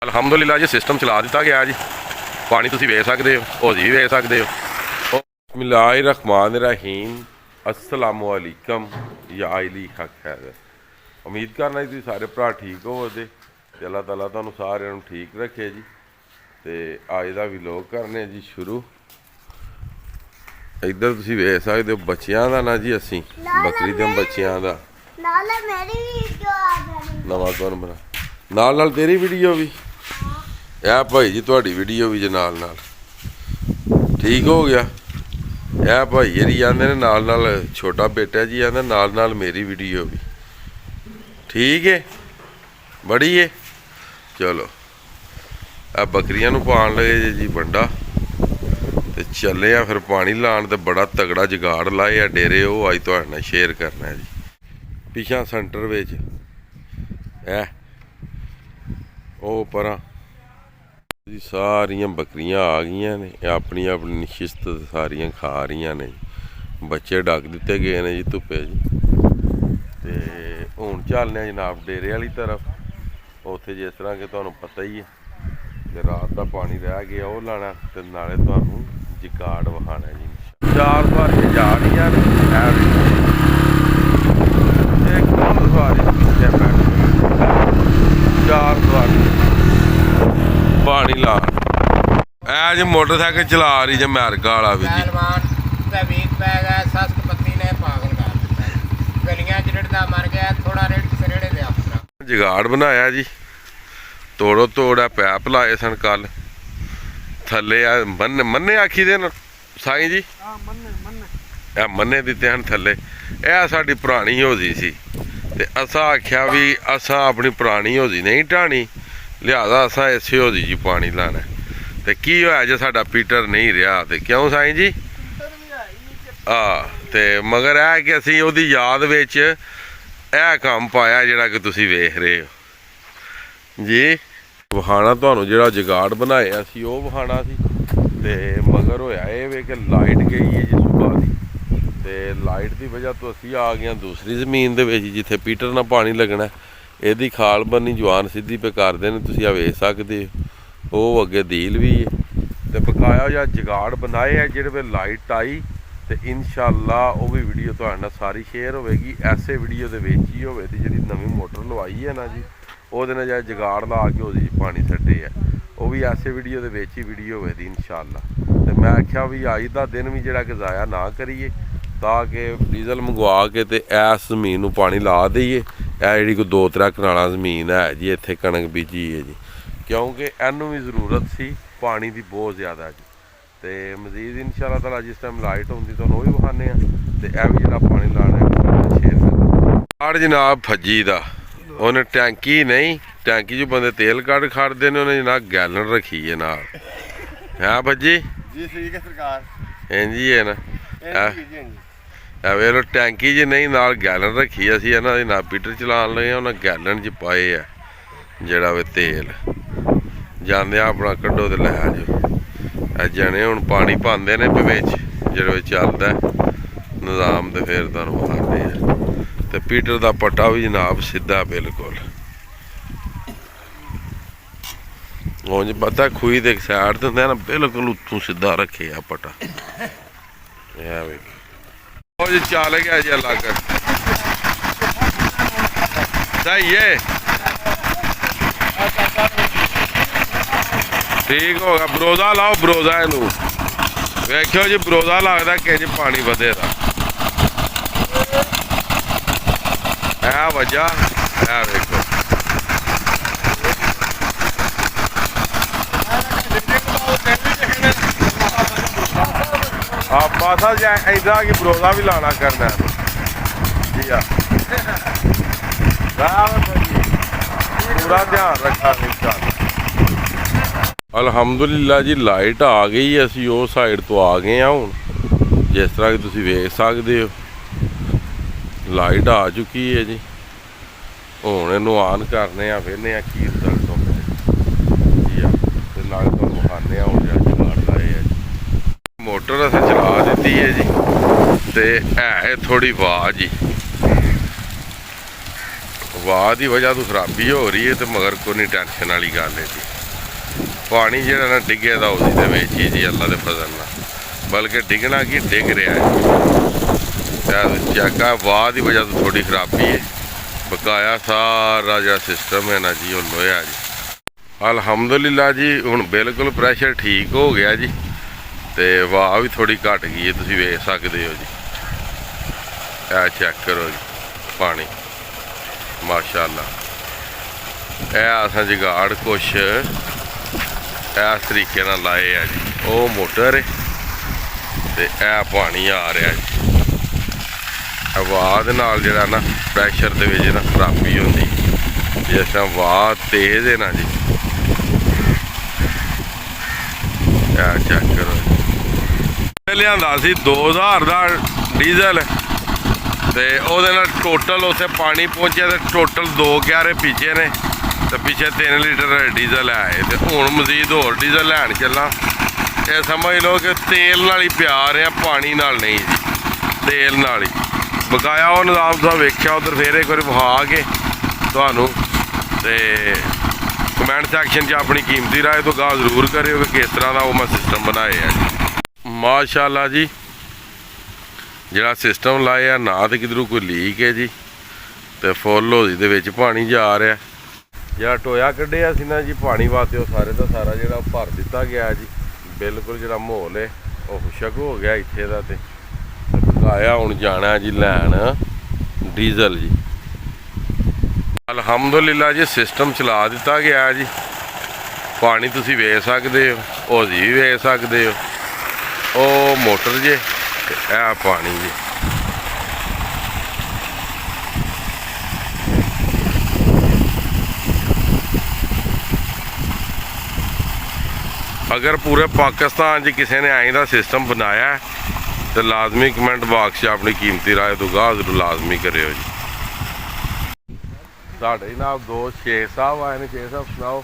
अलहमदुलिल्लाह जी system चला दिता गया जी। पानी तुसी वेच सकते हो, होजी भी वेच सकते हो। बिस्मिल्लाहिर्रहमानिर्रहीम। अस्सलामुअलैकुम या आइली हक है। उम्मीद करना जी सारे भरा ठीक होवोगे ते अल्लाह ताला तुहानू सारिआं नू ठीक रखे जी। ते अज दा व्लॉग करने जी शुरू। इधर तुसी वेख सकते हो बच्चियां दा ना जी, असी बकरी दे बच्चियां दा नवां कौन बना नाल नाल तेरी वीडियो भी ਇਹ ਭਾਈ ਜੀ ਤੁਹਾਡੀ ਵੀਡੀਓ ਵੀ ਜੇ ਨਾਲ ਨਾਲ ਠੀਕ ਹੋ ਗਿਆ। ਇਹ ਭਾਈ ਜਿਹੜੀ ਜਾਂਦੇ ਨੇ ਨਾਲ ਨਾਲ ਛੋਟਾ ਬੇਟਾ ਜੀ ਆਂਦਾ ਨਾਲ ਨਾਲ ਮੇਰੀ ਵੀਡੀਓ ਵੀ ਠੀਕ ਹੈ ਬੜੀ ਹੈ। ਚਲੋ ਆ ਬੱਕਰੀਆਂ ਨੂੰ ਪਾਣ ਲਏ ਜੀ ਵੰਡਾ ਤੇ ਚੱਲੇ ਆ ਫਿਰ ਪਾਣੀ ਲਾਣ ਤੇ ਬੜਾ ਤਗੜਾ ਜਗਾੜ ਲਾਏ ਆ ਡੇਰੇ। ਉਹ ਅੱਜ ਤੁਹਾਡੇ ਨਾਲ ਸ਼ੇਅਰ ਕਰਨਾ ਜੀ। ਪਿਛਾ ਸੈਂਟਰ ਵਿੱਚ ਇਹ ਉਹ ਪਰਾਂ जी सारियां बकरियां आ गई ने अपनी अपनी निशिस्त सारियां खा रही ने। बच्चे डक दिते गए ने जी धुप्पे जी। ते हुण चलने जनाब डेरे वाली तरफ। उत्थे जिस तरह कि तुहानू पता ही है कि रात का पानी रह गया वो लाना ते नाले तुहानू जगाड़ विखाना जी। चार सवारियां जा रही चार सवारी पानी ला ऐ जी मोटरसाइकिल चला रही जी अमेरिका वाला भी जी। जगाड़ बनाया जी। तोड़ो तोड़ा पैप लाए सन कल थले मन्ने आखी दे साईं जी मन्ने दिते हैं थले। यह साड़ी पुरानी होजी सी ते असा आख्या भी असा अपनी पुरानी होजी नहीं ढाणी लिहाजा असा इसे होजी जी पानी लाना। ते की होया जे साडा पीटर नहीं रहा ते क्यों साईं जी ते मगर है कि असी उहदी याद विच यह काम पाया जिहड़ा कि तुसी वेख रहे हो जी। वहाना तुहानू जिहड़ा जगाड़ बनाया सी ओह वहाना सी ते मगर होया ये वे कि लाइट गई है जी सुबह दी ते लाइट की वजह तो असी आ गए दूसरी जमीन दे विच जिथे पीटर नाल पानी लगना। ਇਹਦੀ ਖਾਲ ਬੰਨੀ ਜਵਾਨ ਸਿੱਧੀ ਪੇ ਕਰਦੇ ਨੇ ਤੁਸੀਂ ਆ ਵੇਖ ਸਕਦੇ ਹੋ। ਉਹ ਅੱਗੇ ਦੀਲ ਵੀ ਹੈ ਤੇ ਬਕਾਇਆ ਜਾਂ ਜਗਾੜ ਬਣਾਏ ਆ ਜਿਹੜੇ ਵੇ ਲਾਈਟ ਆਈ ਤੇ ਇਨਸ਼ਾਅੱਲਾ ਉਹ ਵੀ ਵੀਡੀਓ ਤੁਹਾਡੇ ਨਾਲ ਸਾਰੀ ਸ਼ੇਅਰ ਹੋਵੇਗੀ। ਐਸੇ ਵੀਡੀਓ ਦੇ ਵਿੱਚ ਹੀ ਹੋਵੇ ਤੇ ਜਿਹੜੀ ਨਵੀਂ ਮੋਟਰ ਲਵਾਈ ਹੈ ਨਾ ਜੀ ਉਹਦੇ ਨਾਲ ਜਾਂ ਜਗਾੜ ਲਾ ਕੇ ਉਹਦੀ ਪਾਣੀ ਛੱਡੇ ਆ ਉਹ ਵੀ ਐਸੇ ਵੀਡੀਓ ਦੇ ਵਿੱਚ ਹੀ ਵੀਡੀਓ ਹੋਵੇ ਦੀ ਇਨਸ਼ਾਅੱਲਾ। ਤੇ ਮੈਂ ਆਖਿਆ ਵੀ ਅੱਜ ਦਾ ਦਿਨ ਵੀ ਜਿਹੜਾ ਕਿ ਜ਼ਾਇਆ ਨਾ ਕਰੀਏ ਤਾਂ ਕਿ ਡੀਜ਼ਲ ਮੰਗਵਾ ਕੇ ਤੇ ਇਸ ਜ਼ਮੀਨ ਨੂੰ ਪਾਣੀ ਲਾ ਦਈਏ। ਇਹ ਜਿਹੜੀ ਕੋਈ 2-3 ਕਨਾਲਾਂ ਜ਼ਮੀਨ ਹੈ ਜੀ ਇੱਥੇ ਕਣਕ ਬੀਜੀ ਹੈ ਜੀ ਕਿਉਂਕਿ ਇਹਨੂੰ ਵੀ ਜ਼ਰੂਰਤ ਸੀ ਪਾਣੀ ਦੀ ਬਹੁਤ ਜ਼ਿਆਦਾ ਜੀ। ਤੇ ਮਜ਼ੀਦ ਇਨਸ਼ਾਅੱਲਾ ਤਾਲਾ ਜਿਸ ਟਾਈਮ ਲਾਈਟ ਹੁੰਦੀ ਤੁਹਾਨੂੰ ਉਹ ਵੀ ਵਿਖਾਉਂਦੇ ਆ ਤੇ ਇਹ ਵੀ ਜਿਹੜਾ ਪਾਣੀ ਲਾਣਾ ਸ਼ੇਅਰ ਕਰਨਾ। ਜਨਾਬ ਫੱਜੀ ਦਾ ਉਹਨੇ ਟੈਂਕੀ ਨਹੀਂ ਟੈਂਕੀ 'ਚ ਬੰਦੇ ਤੇਲ ਕੱਢ ਖੜਦੇ ਨੇ ਉਹਨੇ ਜਨਾਬ ਗੈਲਨ ਰੱਖੀ ਹੈ ਨਾਲ ਹੈ ਫੱਜੀ ਜੀ। ਠੀਕ ਹੈ ਸਰਕਾਰ ਇੰਜੀ ਹੈ ਨਾ वे लो टैंकी जी नहीं नाल गैलन रखी असी इन्हां दे नाल पीटर चलान लगे उन्हें गैलन च पाए है जिहड़ा वे तेल जांदे अपना कड्डो ते लै जाओ। जने हुण पानी पांदे ने विच जिहड़े चलदा निज़ाम ते फिर तुहानूं विखांदे आ ते पीटर दा पट्टा भी जनाब सीधा बिल्कुल उंज पता खूही दे साइड ते हुंदा ना बिल्कुल उत्तों सीधा रखे आ पट्टा। जी चल गया जी अलग सही है ठीक होगा। बरोजा लाओ बरोजा इनू वेखियो जी बरोजा लगता कि पानी बधे दा है वजह है वेखो मासा ऐसा कि बरोजा भी लाना करना है जी हाँ पूरा ध्यान रखा इंशाअल्लाह। अल्हम्दुलिल्लाह जी लाइट आ गई असी वो साइड तो आ गए हैं हुण जिस तरह कि तुसी वेख सकते हो लाइट आ चुकी है जी। हुण इनू ऑन करने आ वेखने आ की रिजल्ट होंदा जी हाँ ते नाल तुहानूं विखाने आ हुण जगाड़ लाए है। मोटर असें चला दी है जी ते है थोड़ी वाह जी ਵਾਹ ਦੀ ਵਜ੍ਹਾ ਤੋਂ ਖਰਾਬੀ ਹੋ ਰਹੀ ਹੈ, ਤੇ ਮਗਰ ਕੋਈ ਨਹੀਂ ਟੈਨਸ਼ਨ ਵਾਲੀ ਗੱਲ ਹੈ ਜੀ। ਪਾਣੀ ਜਿਹੜਾ ਨਾ ਡਿੱਗੇ ਦਾ ਉਹਦੀ ਦੇ ਵਿੱਚ ਹੀ ਜੀ, ਅੱਲਾ ਦੇ ਫਜ਼ਲ ਨਾਲ, ਬਲਕਿ ਡਿੱਗਣਾ ਕੀ ਡਿੱਗ ਰਿਹਾ ਹੈ। ਚੱਕਾ ਵਾਹ ਦੀ ਵਜ੍ਹਾ ਤੋਂ ਥੋੜੀ ਖਰਾਬੀ ਹੈ, ਬਕਾਇਆ ਸਾਰਾ ਜਿਹੜਾ ਸਿਸਟਮ ਹੈ ਨਾ ਜੀ ਉਹ ਲੋਇਆ ਜੀ। ਅਲਹਮਦੁਲਿਲਾ ਜੀ, ਹੁਣ ਬਿਲਕੁਲ ਪ੍ਰੈਸ਼ਰ ਠੀਕ ਹੋ ਗਿਆ ਜੀ, ਤੇ ਵਾਹ ਵੀ ਥੋੜੀ ਘਟ ਗਈ ਹੈ, ਤੁਸੀਂ ਵੇਖ ਸਕਦੇ ਹੋ ਜੀ। ਇਹ ਚੈੱਕ ਕਰੋ ਜੀ ਪਾਣੀ, ਮਾਸ਼ਾਅੱਲਾ। ਇਹ ਅਸਾਂ ਜੁਗਾੜ ਕੁਛ ਇਸ ਤਰੀਕੇ ਨਾਲ ਲਾਏ ਆ ਜੀ। ਉਹ ਮੋਟਰ ਹੈ ਤੇ ਇਹ ਪਾਣੀ ਆ ਰਿਹਾ ਜੀ। ਹਵਾ ਦੇ ਨਾਲ ਜਿਹੜਾ ਨਾ ਪ੍ਰੈਸ਼ਰ ਦੇ ਵਿੱਚ ਨਾ ਖਰਾਬੀ ਹੁੰਦੀ, ਜਿਸ ਤਰ੍ਹਾਂ ਵਾਹ ਤੇਜ਼ ਹੈ ਨਾ ਜੀ। ਇਹ ਚੈੱਕ ਕਰੋ ਜੀ। ਲਿਆਂਦਾ ਸੀ 2000 ਦਾ ਡੀਜ਼ਲ, ਤੇ ਉਹਦੇ ਨਾਲ ਟੋਟਲ ਉੱਥੇ ਪਾਣੀ ਪਹੁੰਚਿਆ ਤੇ ਟੋਟਲ 2 ਕਿਆਰੇ ਪਿੱਛੇ ਨੇ, ਤੇ ਪਿੱਛੇ 3 ਲੀਟਰ ਡੀਜ਼ਲ ਆਏ। ਤੇ ਹੁਣ ਮਜ਼ੀਦ ਹੋਰ ਡੀਜ਼ਲ ਲੈਣ ਚੱਲਾਂ। ਇਹ ਸਮਝ ਲਓ ਕਿ ਤੇਲ ਨਾਲ ਹੀ ਪਿਆਰ ਆ, ਪਾਣੀ ਨਾਲ ਨਹੀਂ ਜੀ, ਤੇਲ ਨਾਲ ਹੀ। ਬਕਾਇਆ ਉਹ ਨਿਜ਼ਾਮ ਤੁਸੀਂ ਵੇਖਿਆ ਉਧਰ, ਫੇਰ ਇੱਕ ਵਾਰੀ ਵਿਖਾ ਕੇ ਤੁਹਾਨੂੰ, ਤੇ ਕਮੈਂਟ ਸੈਕਸ਼ਨ 'ਚ ਆਪਣੀ ਕੀਮਤੀ ਰਾਏ ਤੋਂ ਗਾਹ ਜ਼ਰੂਰ ਕਰਿਓ ਕਿ ਕਿਸ ਤਰ੍ਹਾਂ ਦਾ ਉਹ ਮੈਂ ਸਿਸਟਮ ਬਣਾਏ ਆ ਜੀ। ਮਾਸ਼ਾਅੱਲਾ ਜੀ, ਜਿਹੜਾ ਸਿਸਟਮ ਲਾਇਆ ਨਾ ਤੇ ਕਿਧਰੋਂ ਕੋਈ ਲੀਕ ਹੈ ਜੀ, ਤੇ ਫੁੱਲ ਹੋਦੀ ਦੇ ਵਿੱਚ ਪਾਣੀ ਜਾ ਰਿਹਾ। ਜਿਹੜਾ ਟੋਇਆ ਕੱਢਿਆ ਸੀ ਨਾ ਜੀ ਪਾਣੀ ਵਾਸਤੇ, ਉਹ ਸਾਰੇ ਦਾ ਸਾਰਾ ਜਿਹੜਾ ਭਰ ਦਿੱਤਾ ਗਿਆ ਜੀ। ਬਿਲਕੁਲ ਜਿਹੜਾ ਮਾਹੌਲ ਹੈ ਉਹ ਖੁਸ਼ਕ ਹੋ ਗਿਆ ਇੱਥੇ ਦਾ। ਤੇ ਬਕਾਇਆ ਹੁਣ ਜਾਣਾ ਜੀ ਲੈਣ ਡੀਜ਼ਲ ਜੀ। ਅਲਹਮਦੁਲਿਲਾ ਜੀ, ਸਿਸਟਮ ਚਲਾ ਦਿੱਤਾ ਗਿਆ ਜੀ। ਪਾਣੀ ਤੁਸੀਂ ਵੇਖ ਸਕਦੇ ਹੋ, ਉਹਦੀ ਵੀ ਵੇਖ ਸਕਦੇ ਹੋ। ਉਹ ਮੋਟਰ ਜੇ, ਤੇ ਇਹ ਪਾਣੀ ਜੀ। ਅਗਰ ਪੂਰੇ ਪਾਕਿਸਤਾਨ 'ਚ ਕਿਸੇ ਨੇ ਐਂ ਦਾ ਸਿਸਟਮ ਬਣਾਇਆ ਤੇ ਲਾਜ਼ਮੀ ਕਮੈਂਟ ਬਾਕਸ 'ਚ ਆਪਣੀ ਕੀਮਤੀ ਰਾਏ ਤੋਂ ਗਾਹ ਜ਼ਰੂਰ ਲਾਜ਼ਮੀ ਕਰਿਓ ਜੀ। ਸਾਡੇ ਜਨਾਬ 2 ਸ਼ੇਖ ਸਾਹਿਬ ਆਏ ਨੇ। ਸ਼ੇਖ ਸਾਹਿਬ ਸੁਣਾਓ।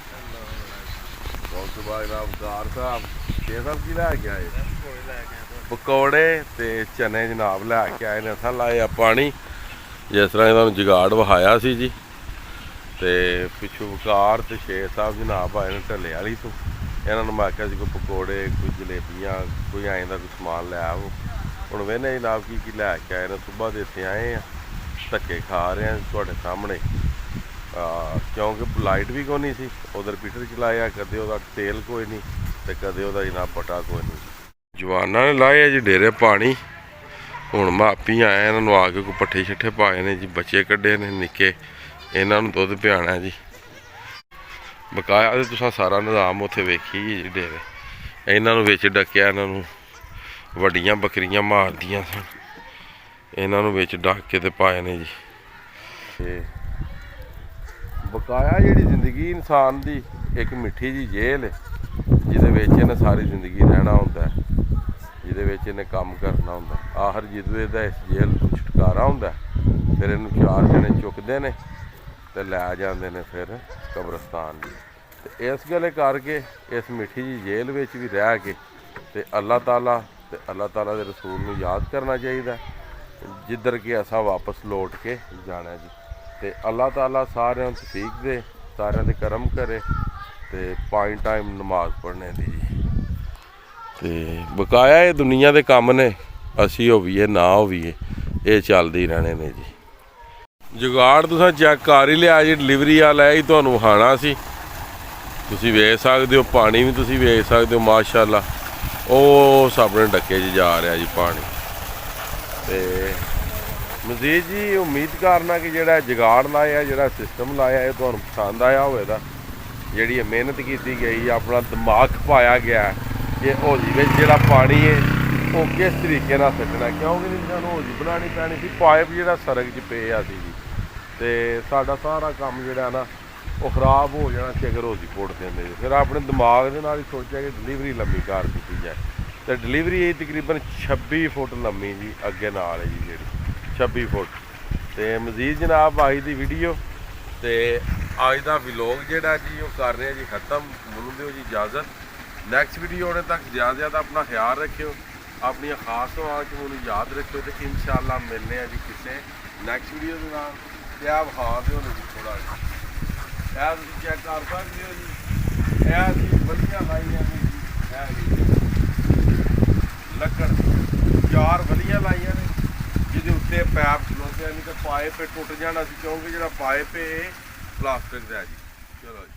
ਬਹੁਤ ਸੁਭਾ ਜਨਾਬ ਕਾਰ ਸਾਹਿਬ। ਸ਼ੇਖ ਸਾਹਿਬ ਕੀ ਲੈ ਕੇ ਆਏ? ਪਕੌੜੇ ਤੇ ਚਨੇ ਜਨਾਬ ਲੈ ਕੇ ਆਏ ਨੇ। ਅਸਾਂ ਲਾਏ ਆ ਪਾਣੀ, ਜਿਸ ਤਰ੍ਹਾਂ ਇਹਨਾਂ ਨੂੰ ਜੁਗਾੜ ਵਹਾਇਆ ਸੀ ਜੀ। ਤੇ ਪਿੱਛੋਂ ਵਕਾਰ ਤੇ ਸ਼ੇਖ ਸਾਹਿਬ ਜਨਾਬ ਆਏ ਨੇ ਢੱਲੇ ਵਾਲੀ ਤੋਂ। ਇਹਨਾਂ ਨੂੰ ਮੈਂ ਆਖਿਆ ਸੀ ਕੋਈ ਪਕੌੜੇ, ਕੋਈ ਜਲੇਬੀਆਂ, ਕੋਈ ਐਂ ਦਾ ਕੋਈ ਸਮਾਨ ਲੈ ਆਓ। ਹੁਣ ਵੇਖਦੇ ਜਨਾਬ ਕੀ ਲੈ ਕੇ ਆਏ ਨੇ। ਸੁਬਾਹ ਦੇ ਇੱਥੇ ਆਏ ਆ, ਧੱਕੇ ਖਾ ਰਹੇ ਆ ਤੁਹਾਡੇ ਸਾਹਮਣੇ, ਕਿਉਂਕਿ ਲਾਈਟ ਵੀ ਕੋਈ ਨਹੀਂ ਸੀ। ਉਧਰ ਪੀਟਰ ਚਲਾਇਆ, ਕਦੇ ਉਹਦਾ ਤੇਲ ਕੋਈ ਨਹੀਂ ਤੇ ਕਦੇ ਉਹਦਾ ਜਨਾਬ ਪਟਾ ਕੋਈ ਨਹੀਂ। ਜਵਾਨਾਂ ਨੇ ਲਾਏ ਆ ਜੀ ਡੇਰੇ ਪਾਣੀ। ਹੁਣ ਮਾਪੀ ਆਏ, ਇਹਨਾਂ ਨੂੰ ਆ ਕੇ ਕੋਈ ਪੱਠੇ ਛੱਠੇ ਪਾਏ ਨੇ ਜੀ। ਬੱਚੇ ਕੱਢੇ ਨੇ ਨਿੱਕੇ, ਇਹਨਾਂ ਨੂੰ ਦੁੱਧ ਪਿਆਣਾ ਜੀ। ਬਕਾਇਆ ਤੇ ਤੁਸੀਂ ਸਾਰਾ ਨਿਜ਼ਾਮ ਉੱਥੇ ਵੇਖੀ ਜੀ ਡੇਰੇ। ਇਹਨਾਂ ਨੂੰ ਵਿੱਚ ਡੱਕਿਆ, ਇਹਨਾਂ ਨੂੰ ਵੱਡੀਆਂ ਬੱਕਰੀਆਂ ਮਾਰਦੀਆਂ ਸਨ, ਇਹਨਾਂ ਨੂੰ ਵਿੱਚ ਡੱਕ ਕੇ ਤੇ ਪਾਏ ਨੇ ਜੀ। ਤੇ ਬਕਾਇਆ ਜਿਹੜੀ ਜ਼ਿੰਦਗੀ ਇਨਸਾਨ ਦੀ ਇੱਕ ਮਿੱਠੀ ਜੀ ਜੇਲ੍ਹ ਹੈ, ਜਿਹਦੇ ਵਿੱਚ ਇਹਨੇ ਸਾਰੀ ਜ਼ਿੰਦਗੀ ਰਹਿਣਾ ਹੁੰਦਾ, ਜਿਹਦੇ ਵਿੱਚ ਇਹਨੇ ਕੰਮ ਕਰਨਾ ਹੁੰਦਾ। ਆਖਰ ਜਦੋਂ ਇਹਦਾ ਇਸ ਜੇਲ੍ਹ ਤੋਂ ਛੁਟਕਾਰਾ ਹੁੰਦਾ, ਫਿਰ ਇਹਨੂੰ 4 ਜਣੇ ਚੁੱਕਦੇ ਨੇ ਤੇ ਲੈ ਜਾਂਦੇ ਨੇ ਫਿਰ ਕਬਰਸਤਾਨ ਦੀ। ਤੇ ਇਸ ਗੱਲੇ ਕਰਕੇ ਇਸ ਮਿੱਠੀ ਜੀ ਜੇਲ੍ਹ ਵਿੱਚ ਵੀ ਰਹਿ ਕੇ ਤੇ ਅੱਲਾਹ ਤਾਲਾ ਤੇ ਅੱਲਾਹ ਤਾਲਾ ਦੇ ਰਸੂਲ ਨੂੰ ਯਾਦ ਕਰਨਾ ਚਾਹੀਦਾ, ਜਿੱਧਰ ਕਿ ਅਸਾਂ ਵਾਪਸ ਲੌਟ ਕੇ ਜਾਣਾ ਜੀ। ਤੇ ਅੱਲਾਹ ਤਾਲਾ ਸਾਰਿਆਂ ਨੂੰ ਤੌਫੀਕ ਦੇ, ਸਾਰਿਆਂ ਦੇ ਕਰਮ ਕਰੇ, ਤੇ 5 ਟਾਈਮ ਨਮਾਜ਼ ਪੜ੍ਹਨੇ ਦੀ ਜੀ। ਤੇ ਬਕਾਇਆ ਇਹ ਦੁਨੀਆ ਦੇ ਕੰਮ ਨੇ, ਅਸੀਂ ਹੋਵੀਏ ਨਾ ਹੋਵੀਏ, ਇਹ ਚੱਲਦੇ ਹੀ ਰਹਿਣੇ ਨੇ ਜੀ। ਜੁਗਾੜ ਤੁਸੀਂ ਚੈੱਕ ਕਰ ਹੀ ਲਿਆ ਜੀ। ਡਿਲੀਵਰੀ ਵਾਲਾ ਹੀ ਤੁਹਾਨੂੰ ਵਿਖਾਉਣਾ ਸੀ, ਤੁਸੀਂ ਵੇਖ ਸਕਦੇ ਹੋ। ਪਾਣੀ ਵੀ ਤੁਸੀਂ ਵੇਖ ਸਕਦੇ ਹੋ ਮਾਸ਼ਾਅੱਲਾ। ਉਹ ਸਾਹਮਣੇ ਡੱਕੇ 'ਚ ਜਾ ਰਿਹਾ ਜੀ ਪਾਣੀ। ਤੇ ਮਜ਼ੀਦ ਜੀ ਉਮੀਦ ਕਰਨਾ ਕਿ ਜਿਹੜਾ ਜੁਗਾੜ ਲਾਇਆ, ਜਿਹੜਾ ਸਿਸਟਮ ਲਾਇਆ, ਇਹ ਤੁਹਾਨੂੰ ਪਸੰਦ ਆਇਆ ਹੋਵੇਗਾ। ਜਿਹੜੀ ਮਿਹਨਤ ਕੀਤੀ ਗਈ, ਆਪਣਾ ਦਿਮਾਗ ਪਾਇਆ ਗਿਆ ਕਿ ਹੋਲੀ ਵਿੱਚ ਜਿਹੜਾ ਪਾਣੀ ਹੈ ਉਹ ਕਿਸ ਤਰੀਕੇ ਨਾਲ ਸੱਟਣਾ, ਕਿਉਂਕਿ ਸਾਨੂੰ ਹੋਲੀ ਬਣਾਉਣੀ ਪੈਣੀ ਸੀ। ਪਾਈਪ ਜਿਹੜਾ ਸੜਕ 'ਚ ਪਿਆ ਸੀ ਜੀ, ਤੇ ਸਾਡਾ ਸਾਰਾ ਕੰਮ ਜਿਹੜਾ ਨਾ ਉਹ ਖ਼ਰਾਬ ਹੋ ਜਾਣਾ ਸੀ ਅਗਰ ਹੋਲੀ ਪੁੱਟ ਦਿੰਦੇ ਜੀ। ਫਿਰ ਆਪਣੇ ਦਿਮਾਗ ਦੇ ਨਾਲ ਹੀ ਸੋਚਿਆ ਕਿ ਡਿਲੀਵਰੀ ਲੰਮੀ ਕਰ ਦਿੱਤੀ ਜਾਏ। ਤੇ ਡਿਲੀਵਰੀ ਇਹ ਤਕਰੀਬਨ 26 ਫੁੱਟ ਲੰਮੀ ਜੀ, ਅੱਗੇ ਨਾਲ ਹੈ ਜੀ ਜਿਹੜੀ 26 ਫੁੱਟ। ਤੇ ਮਜ਼ੀਦ ਜਨਾਬ ਆਈ ਦੀ ਵੀਡੀਓ ਤੇ ਅੱਜ ਦਾ ਵਲੋਗ ਜਿਹੜਾ ਜੀ ਉਹ ਕਰ ਰਿਹਾ ਜੀ ਖਤਮ। ਮੈਨੂੰ ਦਿਓ ਜੀ ਇਜਾਜ਼ਤ। ਨੈਕਸਟ ਵੀਡੀਓ ਆਉਣੇ ਤੱਕ ਜ਼ਿਆਦਾ ਆਪਣਾ ਖਿਆਲ ਰੱਖਿਓ, ਆਪਣੀਆਂ ਖਾਸ ਦੁਆਵਾਂ 'ਚ ਮੈਨੂੰ ਯਾਦ ਰੱਖਿਓ। ਤੇ ਇਨਸ਼ਾਅੱਲਾ ਮਿਲਨੇ ਆ ਜੀ ਕਿਸੇ ਨੈਕਸਟ ਵੀਡੀਓ ਦੇ ਨਾਲ। ਤੇ ਆ ਵਿਖਾ ਦਿਓ ਨੇ ਜੀ ਥੋੜਾ ਜਿਹਾ। ਇਹ ਤੁਸੀਂ ਚੈੱਕ ਕਰ ਸਕਦੇ ਹੋ ਜੀ। ਇਹ ਅਸੀਂ ਵਧੀਆ ਲਾਈਆਂ ਨੇ ਜੀ। ਇਹ ਲੱਕੜ 4 ਵਧੀਆ ਲਾਈਆਂ ਨੇ ਜਿਹਦੇ ਉੱਤੇ ਪੈਪ ਖਲੋਤੇ, ਨਹੀਂ ਤਾਂ ਪਾਈਪ ਟੁੱਟ ਜਾਣਾ ਸੀ, ਕਿਉਂਕਿ ਜਿਹੜਾ ਪਾਈਪ ਇਹ ਪਲਾਸਟਿਕ ਦਾ ਜੀ। ਚਲੋ ਜੀ।